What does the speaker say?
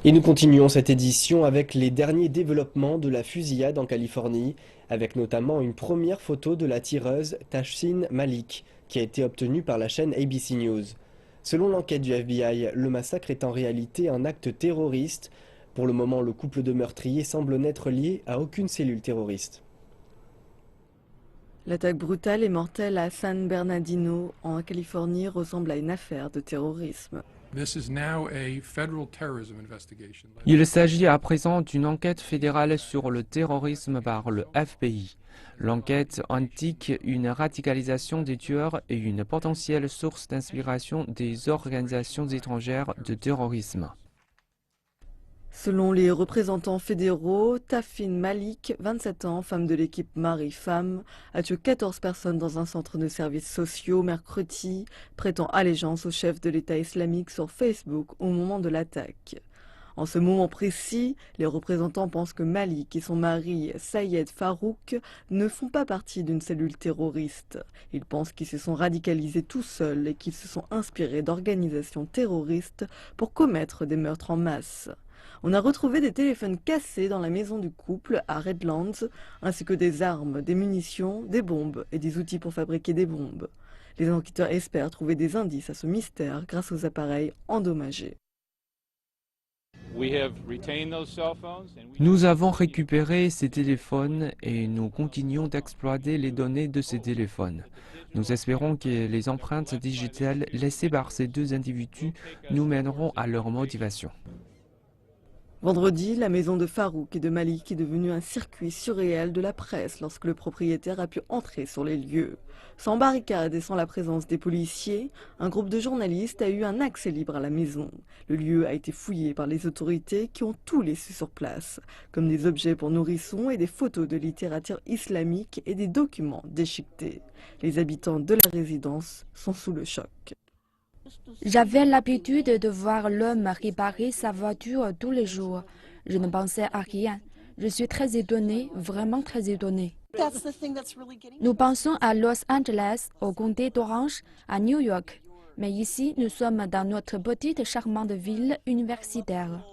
Et nous continuons cette édition avec les derniers développements de la fusillade en Californie, avec notamment une première photo de la tireuse Tashin Malik, qui a été obtenue par la chaîne ABC News. Selon l'enquête du FBI, le massacre est en réalité un acte terroriste. Pour le moment, le couple de meurtriers semble n'être lié à aucune cellule terroriste. L'attaque brutale et mortelle à San Bernardino, en Californie, ressemble à une affaire de terrorisme. Il s'agit à présent d'une enquête fédérale sur le terrorisme par le FBI. L'enquête indique une radicalisation des tueurs et une potentielle source d'inspiration des organisations étrangères de terrorisme. Selon les représentants fédéraux, Tafin Malik, 27 ans, femme de l'équipe Mari-Femme, a tué 14 personnes dans un centre de services sociaux mercredi, prêtant allégeance au chef de l'État islamique sur Facebook au moment de l'attaque. En ce moment précis, les représentants pensent que Malik et son mari Sayed Farouk ne font pas partie d'une cellule terroriste. Ils pensent qu'ils se sont radicalisés tout seuls et qu'ils se sont inspirés d'organisations terroristes pour commettre des meurtres en masse. On a retrouvé des téléphones cassés dans la maison du couple à Redlands, ainsi que des armes, des munitions, des bombes et des outils pour fabriquer des bombes. Les enquêteurs espèrent trouver des indices à ce mystère grâce aux appareils endommagés. Nous avons récupéré ces téléphones et nous continuons d'exploiter les données de ces téléphones. Nous espérons que les empreintes digitales laissées par ces deux individus nous mèneront à leur motivation. Vendredi, la maison de Farouk et de Malik est devenue un circuit surréel de la presse lorsque le propriétaire a pu entrer sur les lieux. Sans barricade et sans la présence des policiers, un groupe de journalistes a eu un accès libre à la maison. Le lieu a été fouillé par les autorités qui ont tout laissé sur place, comme des objets pour nourrissons et des photos de littérature islamique et des documents déchiquetés. Les habitants de la résidence sont sous le choc. J'avais l'habitude de voir l'homme réparer sa voiture tous les jours. Je ne pensais à rien. Je suis très étonnée, vraiment très étonnée. Nous pensons à Los Angeles, au comté d'Orange, à New York. Mais ici, nous sommes dans notre petite charmante ville universitaire.